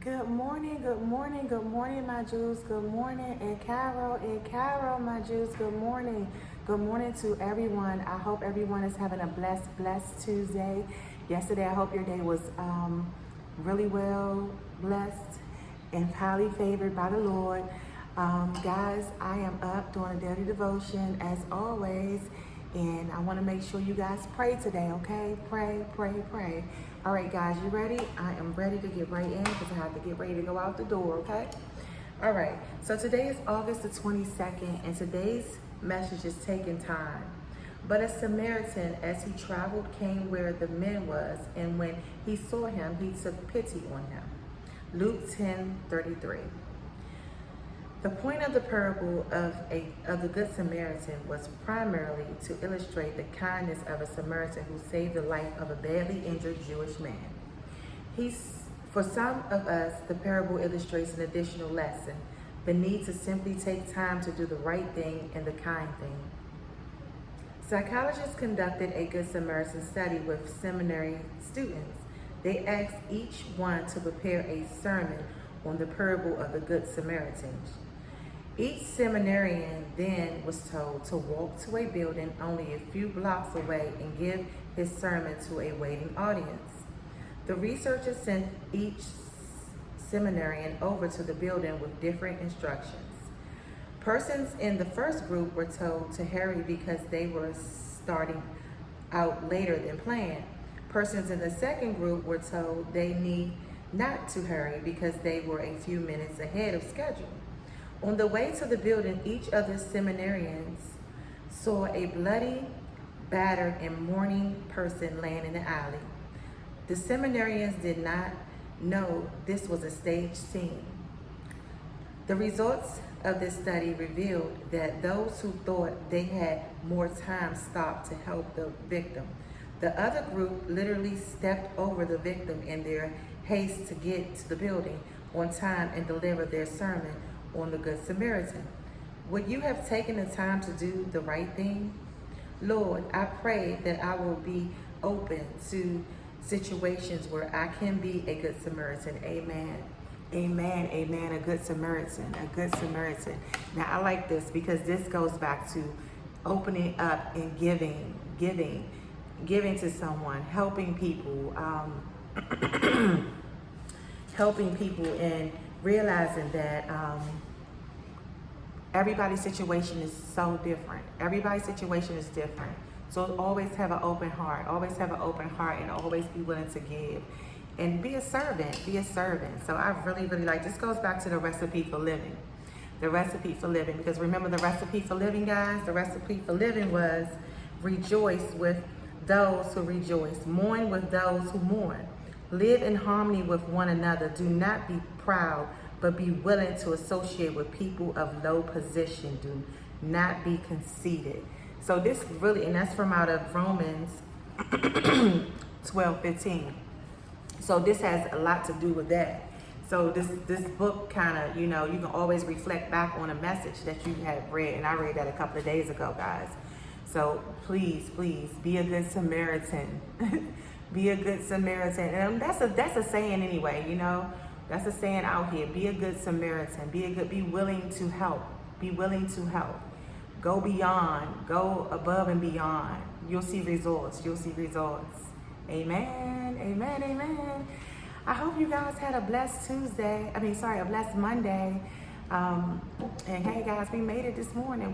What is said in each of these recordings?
Good morning, good morning, good morning, my Jews. Good morning, and Carol, my Jews. Good morning. Good morning to everyone. I hope everyone is having a blessed Tuesday. Yesterday, I hope your day was really well blessed and highly favored by the Lord. Guys, I am up doing a daily devotion as always. And I want to make sure you guys pray today, okay? Pray, pray, pray. All right, guys, you ready? I am ready to get right in because I have to get ready to go out the door, okay? All right, so today is August the 22nd, and today's message is taking time. But a Samaritan, as he traveled, came where the man was, and when he saw him, he took pity on him. Luke 10:33. The point of the parable of the Good Samaritan was primarily to illustrate the kindness of a Samaritan who saved the life of a badly injured Jewish man. For some of us, the parable illustrates an additional lesson, the need to simply take time to do the right thing and the kind thing. Psychologists conducted a Good Samaritan study with seminary students. They asked each one to prepare a sermon on the parable of the Good Samaritan. Each seminarian then was told to walk to a building only a few blocks away and give his sermon to a waiting audience. The researchers sent each seminarian over to the building with different instructions. Persons in the first group were told to hurry because they were starting out later than planned. Persons in the second group were told they need not to hurry because they were a few minutes ahead of schedule. On the way to the building, each of the seminarians saw a bloody, battered, and mourning person laying in the alley. The seminarians did not know this was a staged scene. The results of this study revealed that those who thought they had more time stopped to help the victim. The other group literally stepped over the victim in their haste to get to the building on time and deliver their sermon on the Good Samaritan. Would you have taken the time to do the right thing? Lord, I pray that I will be open to situations where I can be a Good Samaritan. Amen. Amen. Amen. A Good Samaritan. A Good Samaritan. Now, I like this because this goes back to opening up and giving to someone, helping people, helping people, and realizing that everybody's situation is so different. Everybody's situation is different. So always have an open heart. Always have an open heart, and always be willing to give. And be a servant. Be a servant. So I really, really like this. Goes back to the recipe for living. The recipe for living. Because remember the recipe for living, guys? The recipe for living was rejoice with those who rejoice. Mourn with those who mourn. Live in harmony with one another. Do not be proud, but be willing to associate with people of low position. Do not be conceited. So this really, and that's from out of Romans 12:15. So this has a lot to do with that. So this book kind of, you can always reflect back on a message that you have read, and I read that a couple of days ago, guys. So please, please be a good Samaritan. Be a good Samaritan. And that's a saying anyway, That's a saying out here. Be a good Samaritan. Be willing to help. Be willing to help. Go beyond. Go above and beyond. You'll see results. You'll see results. Amen. Amen. Amen. I hope you guys had a blessed a blessed Monday. And hey guys, we made it this morning.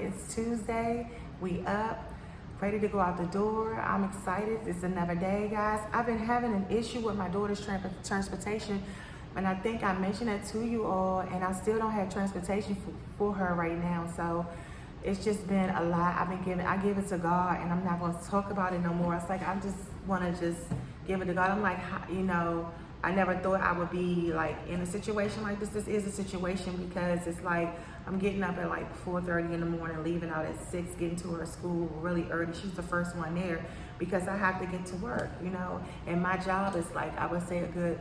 It's Tuesday. We up. Ready to go out the door. I'm excited. It's another day, guys. I've been having an issue with my daughter's transportation, and I think I mentioned that to you all, and I still don't have transportation for her right now. So it's just been a lot. I give it to God, and I'm not going to talk about it no more. It's like I just want to just give it to God. I'm like, I never thought I would be like in a situation like this. This is a situation because it's like I'm getting up at like 4:30 in the morning, leaving out at 6, getting to her school really early. She's the first one there because I have to get to work, And my job is like, I would say a good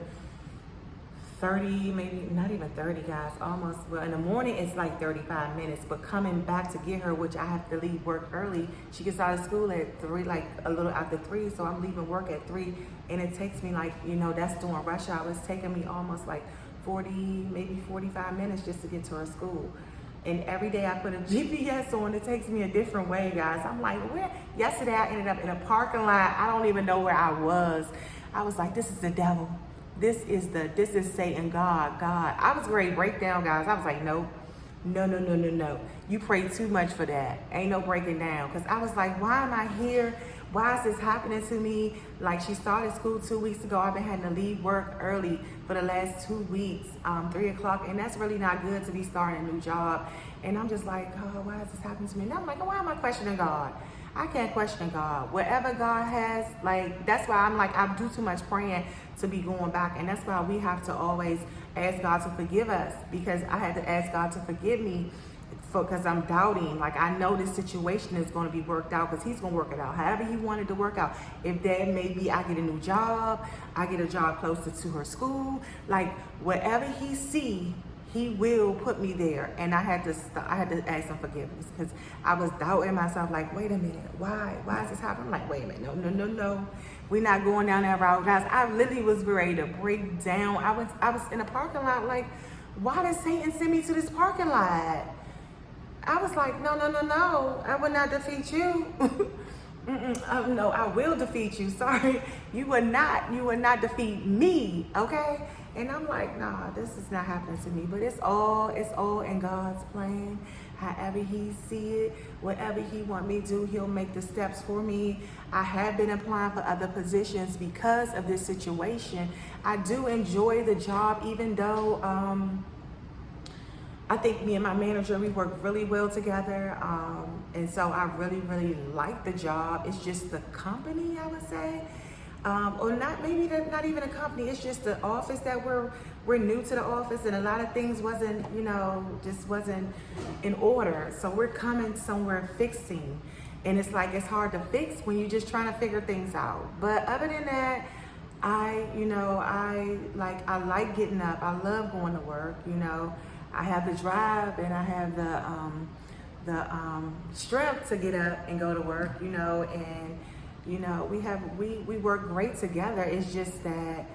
30, maybe not even 30, guys, almost. Well, in the morning it's like 35 minutes, but coming back to get her, which I have to leave work early. She gets out of school at 3, like a little after 3, so I'm leaving work at 3, and it takes me like, you know, that's during rush hour. It's taking me almost like 40, maybe 45 minutes just to get to her school. And every day I put a GPS on, it takes me a different way, guys. I'm like, where? Yesterday I ended up in a parking lot. I don't even know where I was. I was like, this is the devil. This is Satan, God. I was ready to break down, guys. I was like, nope, no. You pray too much for that. Ain't no breaking down. Because I was like, why am I here? Why is this happening to me? Like, she started school 2 weeks ago. I've been having to leave work early for the last 2 weeks, 3 o'clock. And that's really not good to be starting a new job. And I'm just like, oh, why is this happening to me? And I'm like, why am I questioning God? I can't question God. Whatever God has, like, that's why I'm like, I do too much praying to be going back. And that's why we have to always ask God to forgive us, because I had to ask God to forgive me because I'm doubting. Like, I know this situation is going to be worked out, because he's going to work it out however he wanted to work out. If that maybe I get a new job, I get a job closer to her school, like whatever he see, he will put me there. And I had to ask him forgiveness, because I was doubting myself, like, wait a minute, why is this happening? I'm like, wait a minute, no, we're not going down that route, guys. I literally was ready to break down. I was in a parking lot, like, why did Satan send me to this parking lot? I was like, no, I will not defeat you. No, I will defeat you. Sorry, you will not defeat me, okay? And I'm like, nah, this is not happening to me. But it's all in God's plan. However he see it, whatever he want me to do, he'll make the steps for me. I have been applying for other positions because of this situation. I do enjoy the job, even though I think me and my manager, we work really well together. And so I really like the job. It's just the company, I would say. Or not even a company. It's just the office that we're new to the office, and a lot of things wasn't in order. So we're coming somewhere fixing, and it's like, it's hard to fix when you're just trying to figure things out. But other than that, I like getting up. I love going to work. I have the drive, and I have the strength to get up and go to work. And we work great together. It's just that,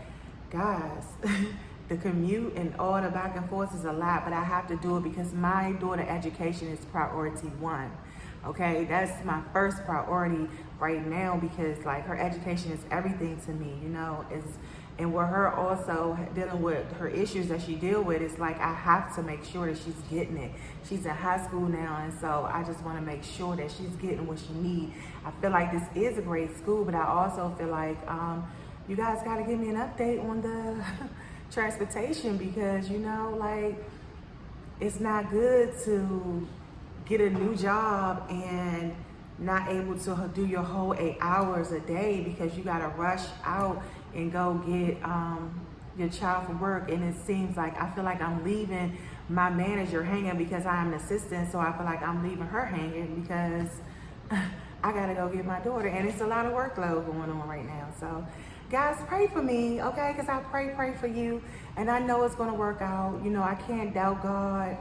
guys, the commute and all the back and forth is a lot, but I have to do it because my daughter education is priority 1. Okay, that's my first priority right now, because like, her education is everything to me. And with her also dealing with her issues that she deal with, it's like, I have to make sure that she's getting it. She's in high school now, and so I just want to make sure that she's getting what she needs. I feel like this is a great school, but I also feel like you guys got to give me an update on the transportation, because it's not good to get a new job and not able to do your whole 8 hours a day, because you got to rush out and go get your child from work. And it seems like, I feel like I'm leaving my manager hanging because I am an assistant. So I feel like I'm leaving her hanging because I gotta go get my daughter, and it's a lot of workload going on right now. So guys, pray for me, okay? Because I pray for you, and I know it's gonna work out. I can't doubt God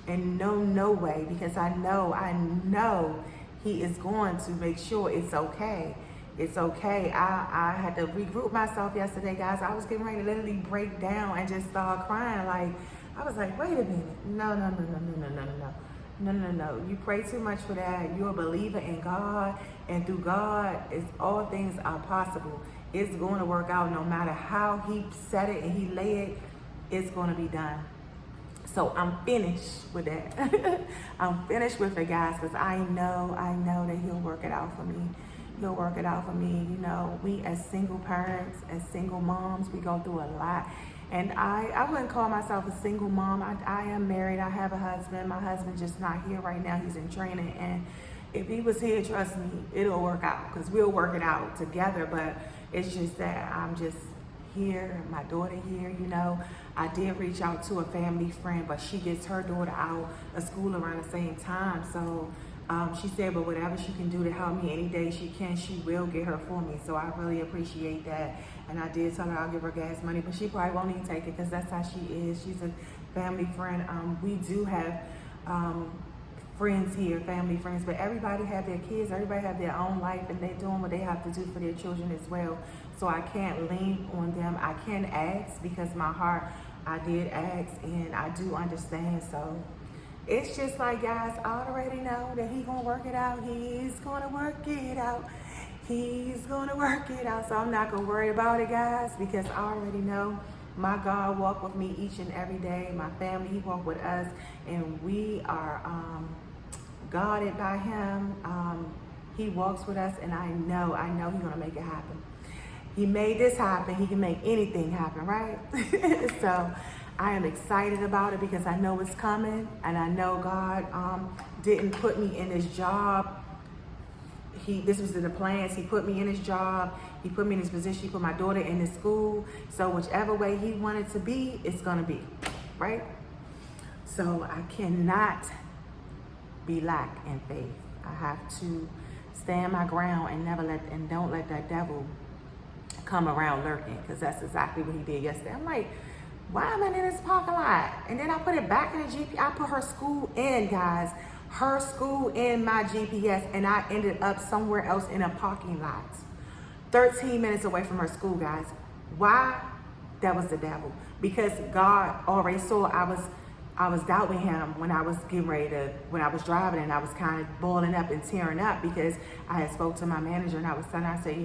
in no way, because I know he is going to make sure it's okay. It's okay. I had to regroup myself yesterday, guys. I was getting ready to literally break down and just start crying. Like, I was like, wait a minute. No. You pray too much for that. You're a believer in God, and through God, all things are possible. It's going to work out no matter how he said it and he laid it. It's going to be done. So I'm finished with that. I'm finished with it, guys, because I know that he'll work it out for me. He'll work it out for me. We as single parents, as single moms, we go through a lot. And I wouldn't call myself a single mom. I am married. I have a husband. My husband's just not here right now. He's in training. And if he was here, trust me, it'll work out, because we'll work it out together. But it's just that I'm just here, my daughter here. I did reach out to a family friend, but she gets her daughter out of school around the same time. So She said, but whatever she can do to help me any day she can, she will get her for me. So I really appreciate that. And I did tell her I'll give her gas money, but she probably won't even take it because that's how she is. She's a family friend. We do have friends here, family friends, but everybody have their kids, everybody have their own life, and they're doing what they have to do for their children as well. So I can't lean on them. I can ask because my heart, I did ask, and I do understand. So it's just like, guys, I already know that he's gonna work it out. He's gonna work it out. He's gonna work it out. So I'm not gonna worry about it, guys, because I already know my God walk with me each and every day. My family, he walk with us, and we are guarded by him. He walks with us, and I know he's gonna make it happen. He made this happen. He can make anything happen, right? So I am excited about it because I know it's coming, and I know God didn't put me in this job. This was in the plans. He put me in his job. He put me in this position. He put my daughter in this school. So whichever way he wanted to be, it's gonna be, right? So I cannot be lack in faith. I have to stand my ground and don't let that devil come around lurking, because that's exactly what he did yesterday. I'm like, why am I in this parking lot? And then I put it back in the GPS. I put her school in, guys. Her school in my GPS, and I ended up somewhere else in a parking lot. 13 minutes away from her school, guys. Why? That was the devil. Because God already saw I was doubting him when I was when I was driving, and I was kind of boiling up and tearing up because I had spoke to my manager, and I was telling her, I said,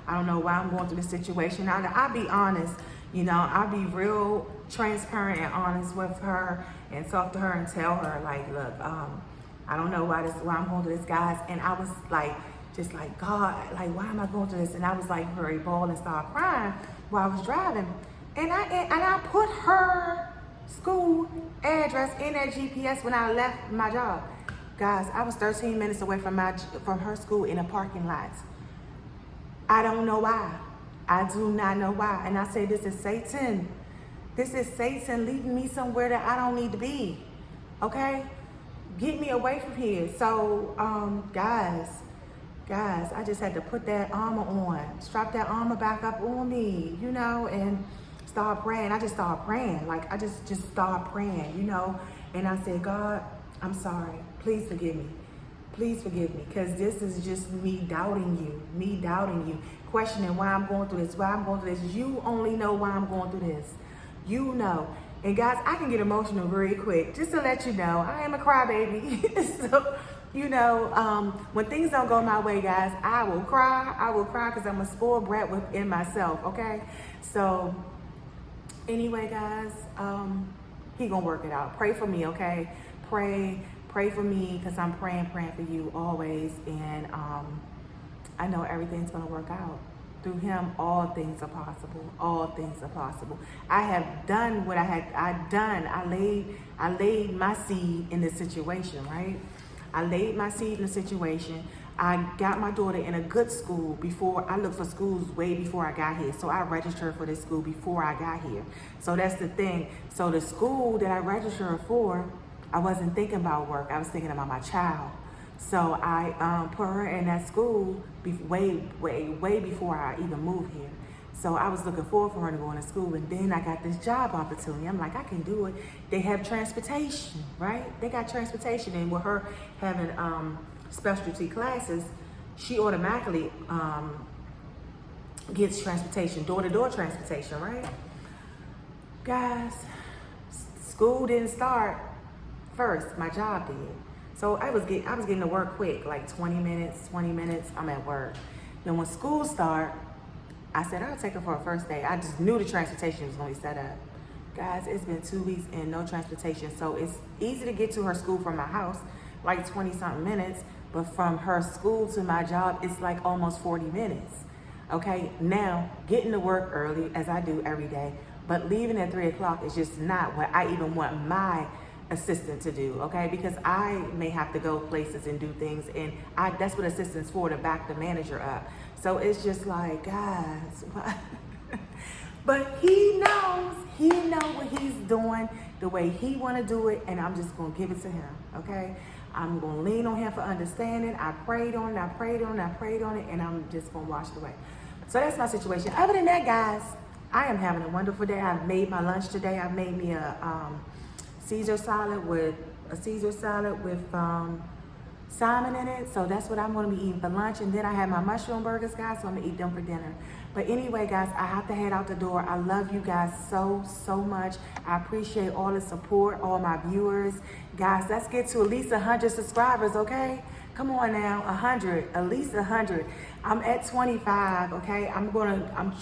I don't know why I'm going through this situation. I'll be honest, I'll be real transparent and honest with her and talk to her and tell her, like, look, I don't know why I'm going through this, guys. And I was like, just like, God, like, why am I going through this? And I was like, very bold and started crying while I was driving. And I put her school address in that GPS when I left my job. Guys, I was 13 minutes away from her school in a parking lot. I don't know why. I do not know why. And I say, this is Satan. This is Satan leading me somewhere that I don't need to be. Okay? Get me away from here. So, guys, I just had to put that armor on, strap that armor back up on me, and start praying. I just started praying. Like, I just started praying, and I said, God, I'm sorry. Please forgive me. Please forgive me, because this is just me doubting you, questioning why I'm going through this, You only know why I'm going through this. You know. And guys, I can get emotional very quick. Just to let you know, I am a crybaby. So, when things don't go my way, guys, I will cry because I'm a spoiled brat within myself, okay? So, anyway, guys, he gonna work it out. Pray for me, okay? Pray for me, because I'm praying for you always. And I know everything's gonna work out. Through him, all things are possible. All things are possible. I have done what I done. I laid my seed in this situation, right? I laid my seed in the situation. I got my daughter in a good school before. I looked for schools way before I got here. So I registered for this school before I got here. So that's the thing. So the school that I registered for, I wasn't thinking about work. I was thinking about my child. So I put her in that school way before I even moved here. So I was looking forward for her to go into school, and then I got this job opportunity. I'm like, I can do it. They have transportation, right? They got transportation, and with her having specialty classes, she automatically gets transportation, door-to-door transportation, right? Guys, school didn't start first. My job did. So I was getting to work quick, like 20 minutes, I'm at work. Then when school started, I said, I'll take her for her first day. I just knew the transportation was going to be set up. Guys, it's been 2 weeks and no transportation. So it's easy to get to her school from my house, like 20-something minutes. But from her school to my job, it's like almost 40 minutes. Okay, now getting to work early, as I do every day, but leaving at 3 o'clock is just not what I even want my assistant to do, okay? Because I may have to go places and do things, and that's what assistant's for, to back the manager up. So it's just like, guys, what? But he knows what he's doing, the way he want to do it, and I'm just going to give it to him, okay? I'm going to lean on him for understanding. I prayed on it, I prayed on it, I prayed on it, and I'm just going to wash it away. So that's my situation. Other than that, guys, I am having a wonderful day. I've made my lunch today. I made me a Caesar salad with salmon in it. So that's what I'm going to be eating for lunch. And then I have my mushroom burgers, guys, so I'm going to eat them for dinner. But anyway, guys, I have to head out the door. I love you guys so much. I appreciate all the support, all my viewers. Guys, let's get to at least 100 subscribers, okay? Come on now, 100, at least 100. I'm at 25, okay? I'm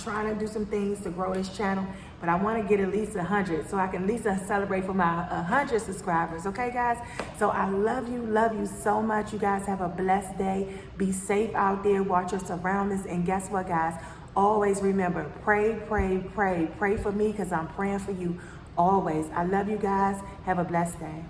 trying to do some things to grow this channel, but I want to get at least 100 so I can at least celebrate for my 100 subscribers, okay, guys? So I love you so much. You guys have a blessed day. Be safe out there. Watch your surroundings. And guess what, guys? Always remember, pray for me because I'm praying for you always. I love you guys. Have a blessed day.